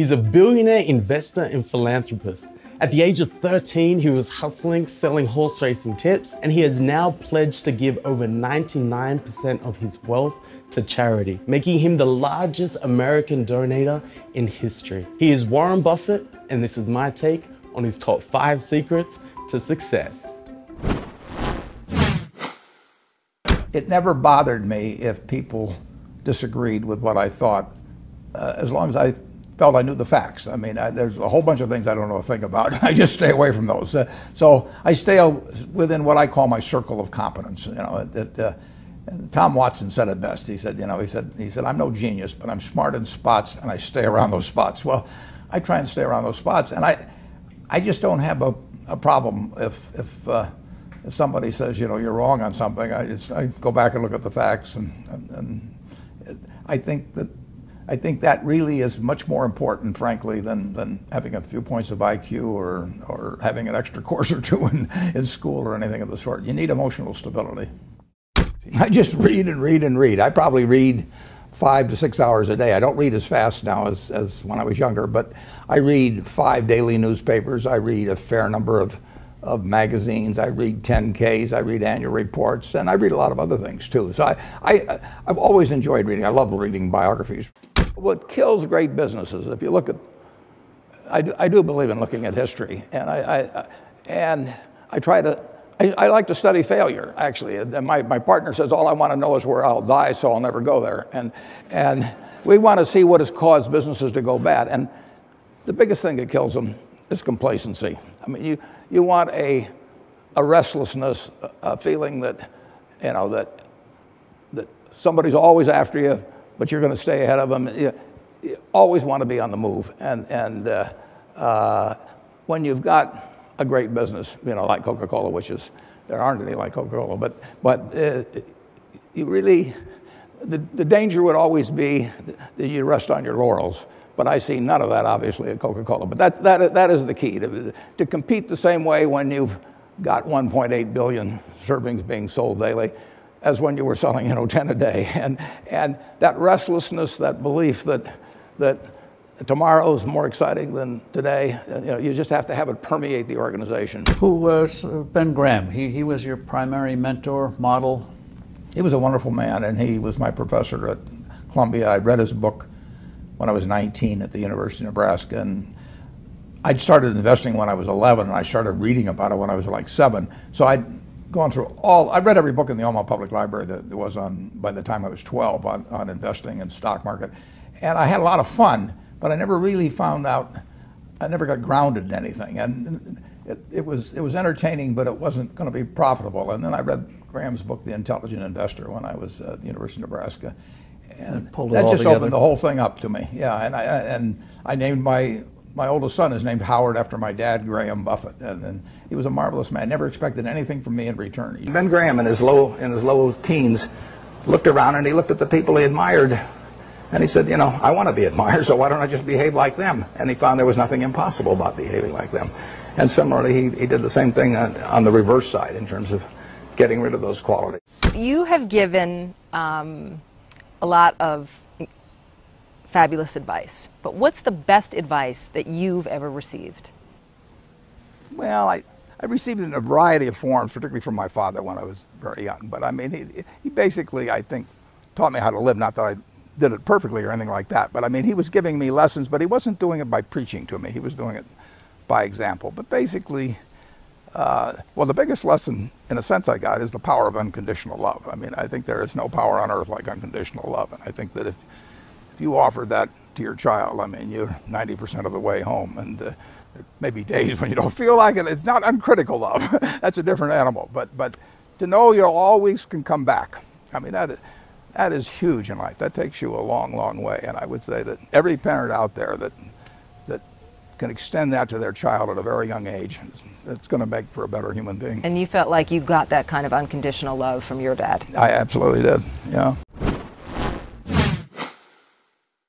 He's a billionaire investor and philanthropist. At the age of 13, he was hustling, selling horse racing tips, and he has now pledged to give over 99% of his wealth to charity, making him the largest American donator in history. He is Warren Buffett, and this is my take on his top 5 secrets to success. It never bothered me if people disagreed with what I thought, as long as I felt I knew the facts. I mean, there's a whole bunch of things I don't know a thing about. I just stay away from those. So I stay within what I call my circle of competence. You know, Tom Watson said it best. He said, he said, I'm no genius, but I'm smart in spots, and I stay around those spots. Well, I try and stay around those spots, and I just don't have a problem if somebody says, you're wrong on something. I go back and look at the facts, and I think that really is much more important, frankly, than having a few points of IQ or having an extra course or two in school or anything of the sort. You need emotional stability. I just read and read and read. I probably read 5 to 6 hours a day. I don't read as fast now as when I was younger, but I read 5 daily newspapers. I read a fair number of magazines. I read 10Ks. I read annual reports, and I read a lot of other things too. So I've always enjoyed reading. I love reading biographies. What kills great businesses, if you look at, I do believe in looking at history, and I like to study failure, actually. And my partner says, all I want to know is where I'll die, so I'll never go there. And we want to see what has caused businesses to go bad. And the biggest thing that kills them is complacency. I mean, you want a restlessness, a feeling that, that somebody's always after you, but you're going to stay ahead of them. You always want to be on the move. And when you've got a great business, like Coca-Cola, which is, there aren't any like Coca-Cola, but you really, the danger would always be that you rest on your laurels. But I see none of that, obviously, at Coca-Cola. But that is the key, to compete the same way when you've got 1.8 billion servings being sold daily as when you were selling 10 a day. And that restlessness, that belief that tomorrow is more exciting than today, you just have to have it permeate the organization. Who was Ben Graham? He was your primary mentor, model? He was a wonderful man, and he was my professor at Columbia. I read his book when I was 19 at the University of Nebraska, and I'd started investing when I was 11, and I started reading about it when I was like 7. So I'd gone through I read every book in the Omaha Public Library that there was by the time I was 12 on investing and stock market. And I had a lot of fun, but I never really found out, I never got grounded in anything. And it was entertaining, but it wasn't going to be profitable. And then I read Graham's book, The Intelligent Investor, when I was at the University of Nebraska. And that just opened the whole thing up to me. Yeah, and I named my oldest son is named Howard after my dad, Graham Buffett, and he was a marvelous man. Never expected anything from me in return. Ben Graham, in his low teens, looked around and he looked at the people he admired, and he said, I want to be admired, so why don't I just behave like them? And he found there was nothing impossible about behaving like them. And similarly, he did the same thing on the reverse side in terms of getting rid of those qualities. You have given a lot of fabulous advice, but what's the best advice that you've ever received? Well, I received it in a variety of forms, particularly from my father when I was very young. But I mean, he basically, I think, taught me how to live. Not that I did it perfectly or anything like that, but I mean, he was giving me lessons, but he wasn't doing it by preaching to me. He was doing it by example. But basically, well, the biggest lesson, in a sense, I got is the power of unconditional love. I mean, I think there is no power on earth like unconditional love, and I think that if you offer that to your child, I mean, you're 90% of the way home, and there may be days when you don't feel like it. It's not uncritical love. That's a different animal. But to know you always can come back, I mean, that is huge in life. That takes you a long, long way. And I would say that every parent out there that can extend that to their child at a very young age, it's going to make for a better human being. And you felt like you got that kind of unconditional love from your dad? I absolutely did, yeah.